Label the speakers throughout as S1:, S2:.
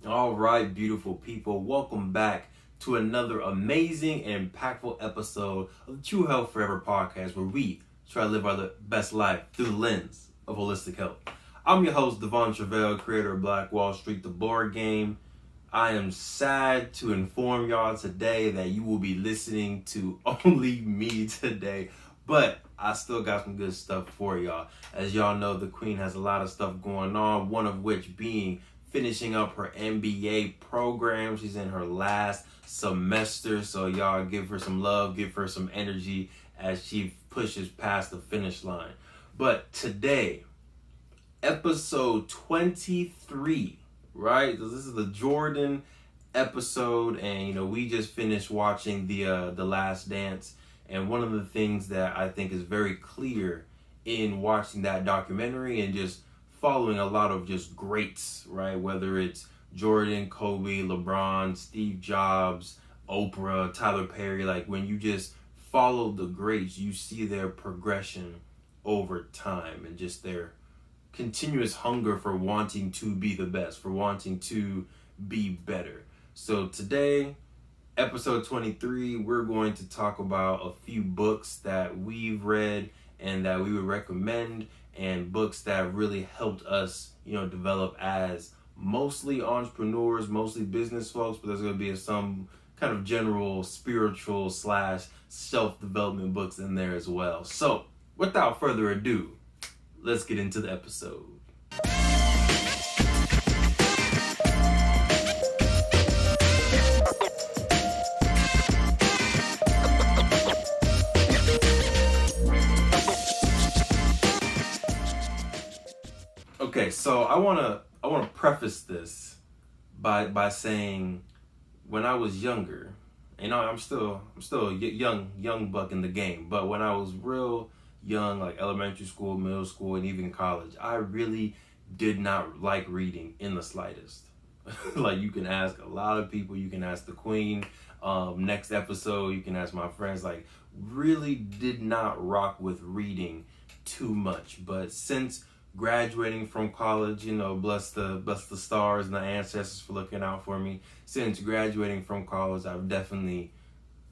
S1: All right, beautiful people, welcome back to another amazing and impactful episode of the True Health Forever podcast, where we try to live our best life through the lens of holistic health. I'm your host, De'Von Truvel, creator of Black Wall Street, the board game. I am sad to inform y'all today that you will be listening to only me today, but I still got some good stuff for y'all. As y'all know, the Queen has a lot of stuff going on, one of which being finishing up her MBA program. She's in her last semester, so y'all give her some love, give her some energy as she pushes past the finish line. But today, episode 23, right? So this is the Jordan episode, and we just finished watching the Last Dance, and one of the things that I think is very clear in watching that documentary and just following a lot of just greats, right? Whether it's Jordan, Kobe, LeBron, Steve Jobs, Oprah, Tyler Perry, like when you just follow the greats, you see their progression over time and just their continuous hunger for wanting to be the best, for wanting to be better. So today, episode 23, we're going to talk about a few books that we've read and that we would recommend, and books that really helped us, develop as mostly entrepreneurs, mostly business folks, but there's going to be some kind of general spiritual / self-development books in there as well. So without further ado, let's get into the episode. Okay, so I wanna preface this by saying, when I was younger, I'm still a young buck in the game, but when I was real young, like elementary school, middle school, and even college, I really did not like reading in the slightest. Like, you can ask a lot of people, you can ask the Queen, next episode, you can ask my friends, like, really did not rock with reading too much. But since graduating from college, bless the stars and the ancestors for looking out for me. Since graduating from college, I've definitely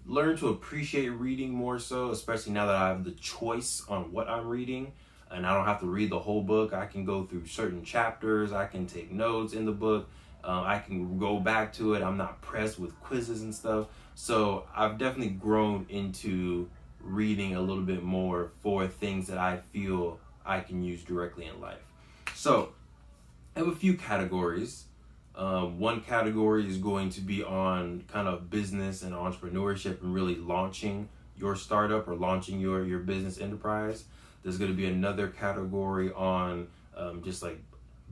S1: learned to appreciate reading more so, especially now that I have the choice on what I'm reading and I don't have to read the whole book. I can go through certain chapters, I can take notes in the book, I can go back to it. I'm not pressed with quizzes and stuff. So I've definitely grown into reading a little bit more for things that I feel I can use directly in life. So I have a few categories. One category is going to be on kind of business and entrepreneurship and really launching your startup or launching your business enterprise. There's going to be another category on just like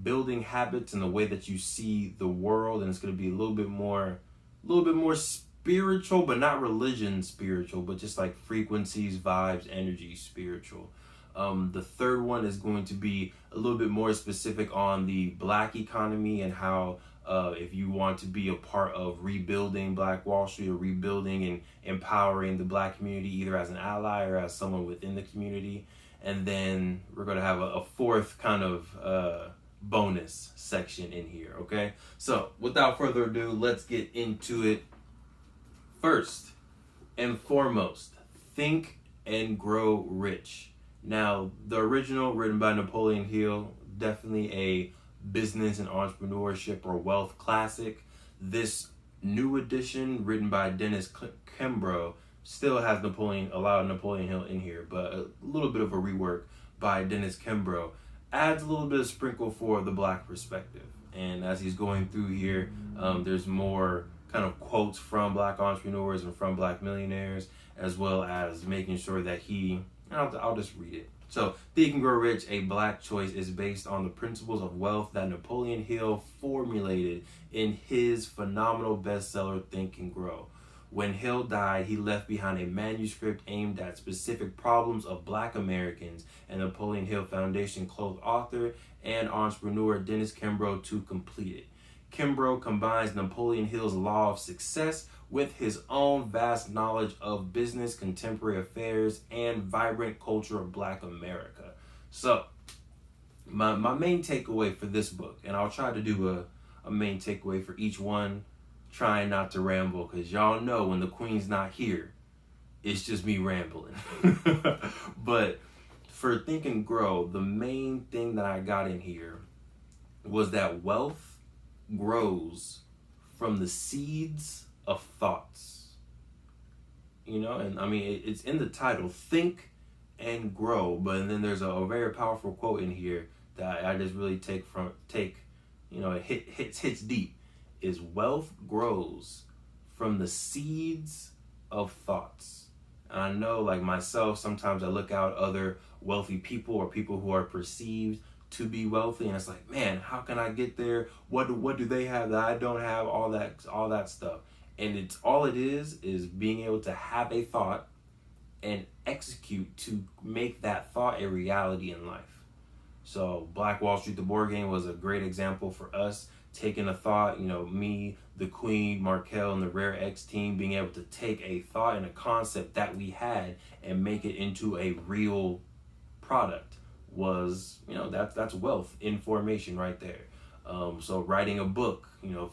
S1: building habits and the way that you see the world, and it's going to be a little bit more spiritual, but not religion spiritual, but just like frequencies, vibes, energy spiritual. The third one is going to be a little bit more specific on the Black economy and how if you want to be a part of rebuilding Black Wall Street or rebuilding and empowering the Black community, either as an ally or as someone within the community. And then we're going to have a fourth kind of bonus section in here, okay? So without further ado, let's get into it. First and foremost, Think and Grow Rich. Now, the original, written by Napoleon Hill, definitely a business and entrepreneurship or wealth classic. This new edition, written by Dennis Kimbrough, still has a lot of Napoleon Hill in here, but a little bit of a rework by Dennis Kimbrough adds a little bit of sprinkle for the Black perspective. And as he's going through here, there's more kind of quotes from Black entrepreneurs and from Black millionaires, as well as making sure that I'll just read it. So, Think and Grow Rich, A Black Choice, is based on the principles of wealth that Napoleon Hill formulated in his phenomenal bestseller, Think and Grow. When Hill died, he left behind a manuscript aimed at specific problems of Black Americans, and Napoleon Hill Foundation closed author and entrepreneur Dennis Kimbrough to complete it. Kimbrough combines Napoleon Hill's law of success with his own vast knowledge of business, contemporary affairs, and vibrant culture of Black America. So, my main takeaway for this book, and I'll try to do a main takeaway for each one. Trying not to ramble, because y'all know when the queen's not here, it's just me rambling. But for Think and Grow, the main thing that I got in here was that wealth grows from the seeds of thoughts. You know, and I mean, it's in the title, Think and Grow, but then there's a very powerful quote in here that I just really take, you know, it hits deep, is wealth grows from the seeds of thoughts. And I know, like myself, sometimes I look out other wealthy people or people who are perceived to be wealthy, and it's like, man, how can I get there? What do they have that I don't have? All that stuff. And it's all it is being able to have a thought and execute to make that thought a reality in life. So Black Wall Street, the board game, was a great example for us taking a thought, you know, me, the Queen, Markel, and the Rare X team being able to take a thought and a concept that we had and make it into a real product was, you know, that's wealth in formation right there. So writing a book, you know,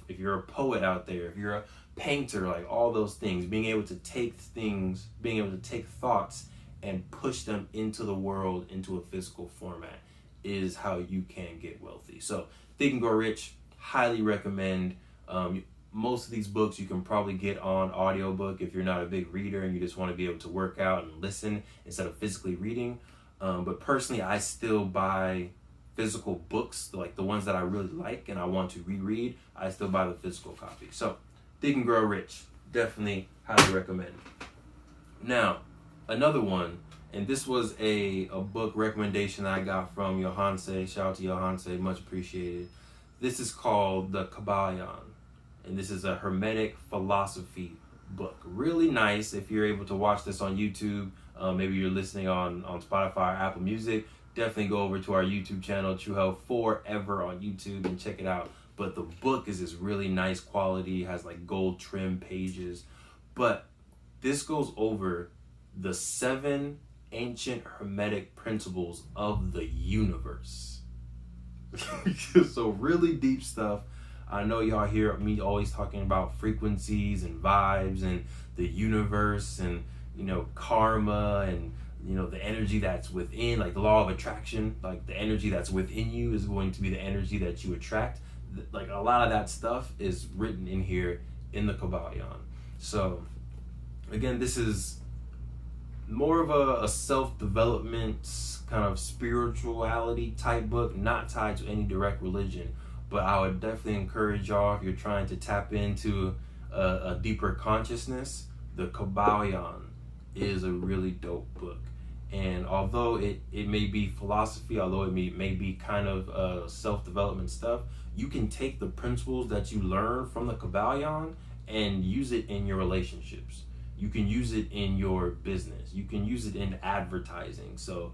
S1: if you're a poet out there, if you're a painter, like all those things, being able to take thoughts and push them into the world, into a physical format, is how you can get wealthy. So Think and Grow Rich, highly recommend. Most of these books you can probably get on audiobook if you're not a big reader and you just want to be able to work out and listen instead of physically reading. But personally, I still buy physical books, like the ones that I really like and I want to reread. I still buy the physical copy. So Think and Grow Rich, definitely highly recommend. Now, another one, and this was a book recommendation I got from Johanse. Shout out to Johanse, much appreciated. This is called The Kabbalion, and this is a Hermetic philosophy book. Really nice if you're able to watch this on YouTube. Maybe you're listening on Spotify or Apple Music. Definitely go over to our YouTube channel, Th4 Ever on YouTube, and check it out. But the book is this really nice quality, has like gold trim pages. But this goes over the 7 ancient Hermetic principles of the universe. So really deep stuff. I know y'all hear me always talking about frequencies and vibes and the universe and, you know, karma and, you know, the energy that's within, like the law of attraction, like the energy that's within you is going to be the energy that you attract. Like a lot of that stuff is written in here in the Kabbalion. So again, this is more of a self-development kind of spirituality type book, not tied to any direct religion. But I would definitely encourage y'all, if you're trying to tap into a deeper consciousness, the Kabbalion is a really dope book. And although it may be philosophy, although it may be kind of self-development stuff, you can take the principles that you learn from the Kabbalion and use it in your relationships. You can use it in your business. You can use it in advertising. So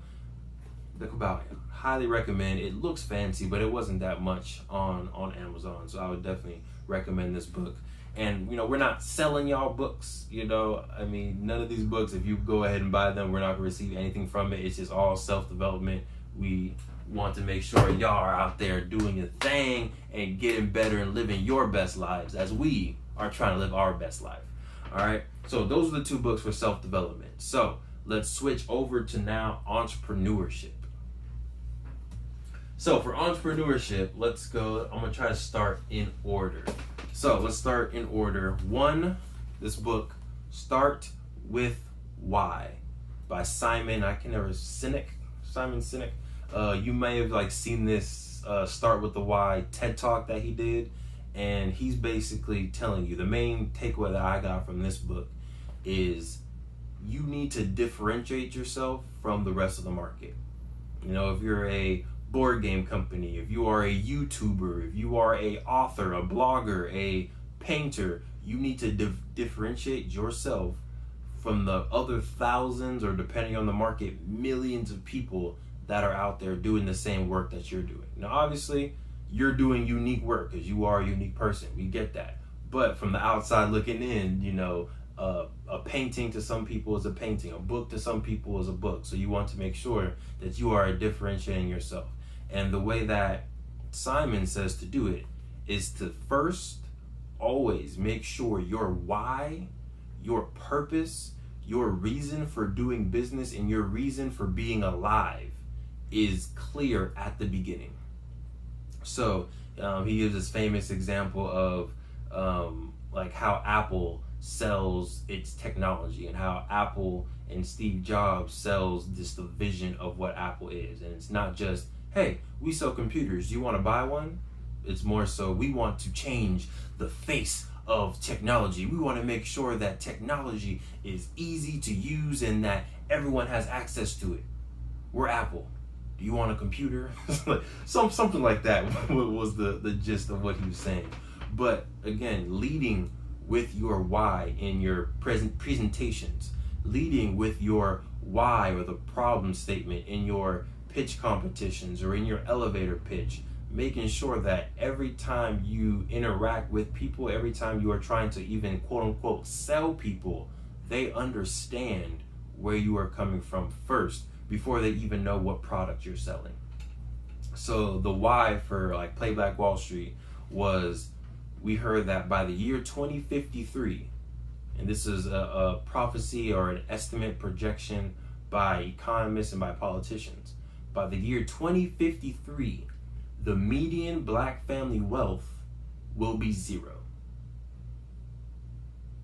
S1: the Kabbalion, highly recommend. It looks fancy, but it wasn't that much on Amazon. So I would definitely recommend this book. And, you know, we're not selling y'all books, you know. I mean, none of these books, if you go ahead and buy them, we're not going to receive anything from it. It's just all self-development. We want to make sure y'all are out there doing your thing and getting better and living your best lives as we are trying to live our best life. All right. So those are the 2 books for self-development. So let's switch over to now entrepreneurship. So for entrepreneurship, let's go. I'm going to try to start in order. So let's start in order. 1, this book, Start With Why by Simon Sinek. You may have like seen this Start With the Why TED Talk that he did. And he's basically telling you, the main takeaway that I got from this book is you need to differentiate yourself from the rest of the market. You know, if you're a board game company, if you are a YouTuber, if you are a author, a blogger, a painter, you need to differentiate yourself from the other thousands, or depending on the market, millions of people that are out there doing the same work that you're doing. Now, obviously, you're doing unique work because you are a unique person. We get that. But from the outside looking in, you know, a painting to some people is a painting. A book to some people is a book. So you want to make sure that you are differentiating yourself. And the way that Simon says to do it is to first always make sure your why, your purpose, your reason for doing business, and your reason for being alive is clear at the beginning. So he gives this famous example of like how Apple sells its technology, and how Apple and Steve Jobs sells the vision of what Apple is. And it's not just, hey, we sell computers, do you want to buy one? It's more so, we want to change the face of technology. We want to make sure that technology is easy to use and that everyone has access to it. We're Apple. Do you want a computer? Something like that was the gist of what he was saying. But again, leading with your why in your presentations, leading with your why or the problem statement in your pitch competitions or in your elevator pitch, making sure that every time you interact with people, every time you are trying to even quote unquote sell people, they understand where you are coming from first before they even know what product you're selling. So the why for like Playback Wall Street was, we heard that by the year 2053, and this is a prophecy or an estimate projection by economists and by politicians, by the year 2053, the median black family wealth will be 0.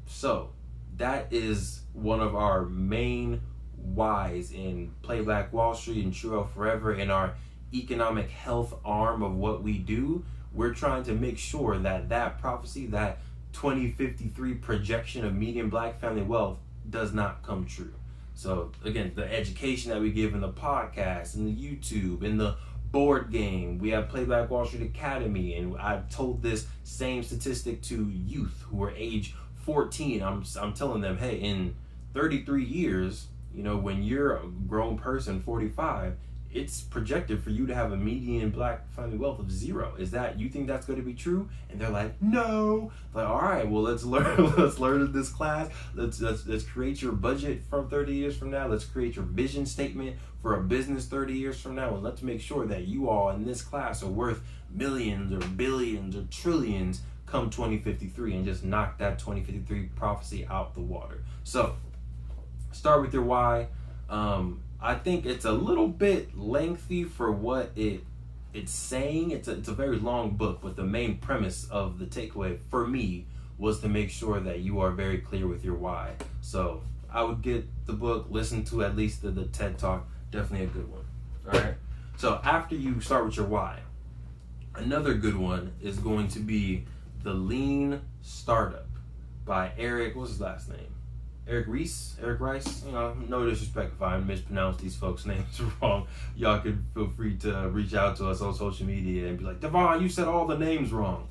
S1: So that is one of our main whys in Playback Wall Street and Truvel Forever, in our economic health arm of what we do. We're trying to make sure that that prophecy, that 2053 projection of median black family wealth, does not come true. So again, the education that we give in the podcast, in the YouTube, in the board game, we have Playback Wall Street Academy, and I've told this same statistic to youth who are age 14. I'm telling them, hey, in 33 years, you know, when you're a grown person, 45, it's projected for you to have a median black family wealth of 0. Is that, you think that's going to be true? And they're like, no. Like, all right, well, let's learn in this class. Let's create your budget from 30 years from now. Let's create your vision statement for a business 30 years from now. And let's make sure that you all in this class are worth millions or billions or trillions come 2053, and just knock that 2053 prophecy out the water. So start with your why. I think it's a little bit lengthy for what it's saying. It's a very long book, but the main premise of the takeaway for me was to make sure that you are very clear with your why. So I would get the book, listen to at least the TED Talk, definitely a good one. All right. So after you start with your why, another good one is going to be The Lean Startup by Eric, what's his last name? Eric Rice, you know, no disrespect if I mispronounce these folks' names wrong. Y'all can feel free to reach out to us on social media and be like, De'Von, you said all the names wrong.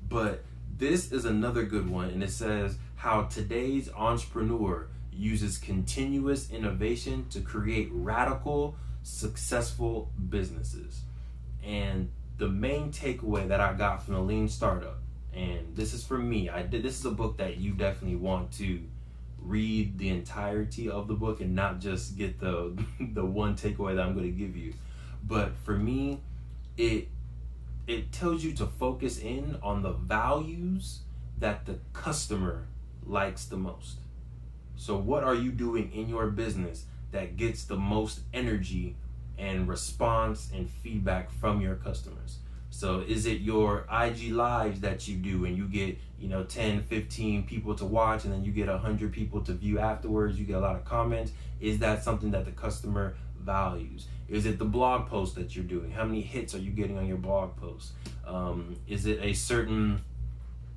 S1: But this is another good one, and it says how today's entrepreneur uses continuous innovation to create radical, successful businesses. And the main takeaway that I got from The Lean Startup, and this is for me, this is a book that you definitely want to read the entirety of the book and not just get the one takeaway that I'm going to give you. But for me, it tells you to focus in on the values that the customer likes the most. So what are you doing in your business that gets the most energy and response and feedback from your customers? So is it your IG lives that you do and you get, 10, 15 people to watch, and then you get 100 people to view afterwards, you get a lot of comments? Is that something that the customer values? Is it the blog post that you're doing? How many hits are you getting on your blog post? Is it a certain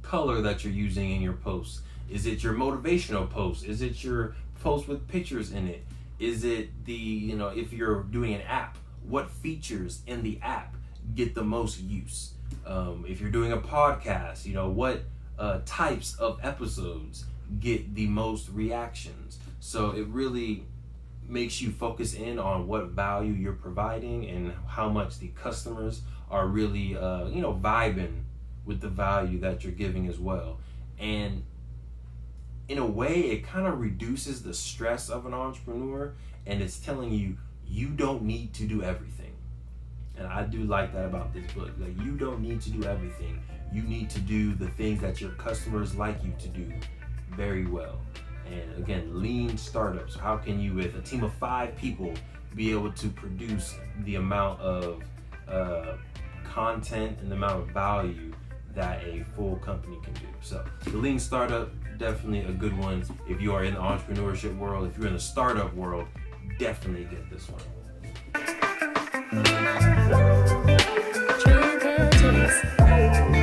S1: color that you're using in your posts? Is it your motivational post? Is it your post with pictures in it? Is it if you're doing an app, what features in the app get the most use? If you're doing a podcast, what types of episodes get the most reactions? So it really makes you focus in on what value you're providing and how much the customers are really vibing with the value that you're giving as well. And in a way, it kind of reduces the stress of an entrepreneur, and it's telling you, you don't need to do everything. And I do like that about this book. Like, you don't need to do everything. You need to do the things that your customers like you to do very well. And again, lean startups. How can you, with a team of 5 people, be able to produce the amount of content and the amount of value that a full company can do? So the lean startup, definitely a good one. If you are in the entrepreneurship world, if you're in the startup world, definitely get this one.
S2: True good.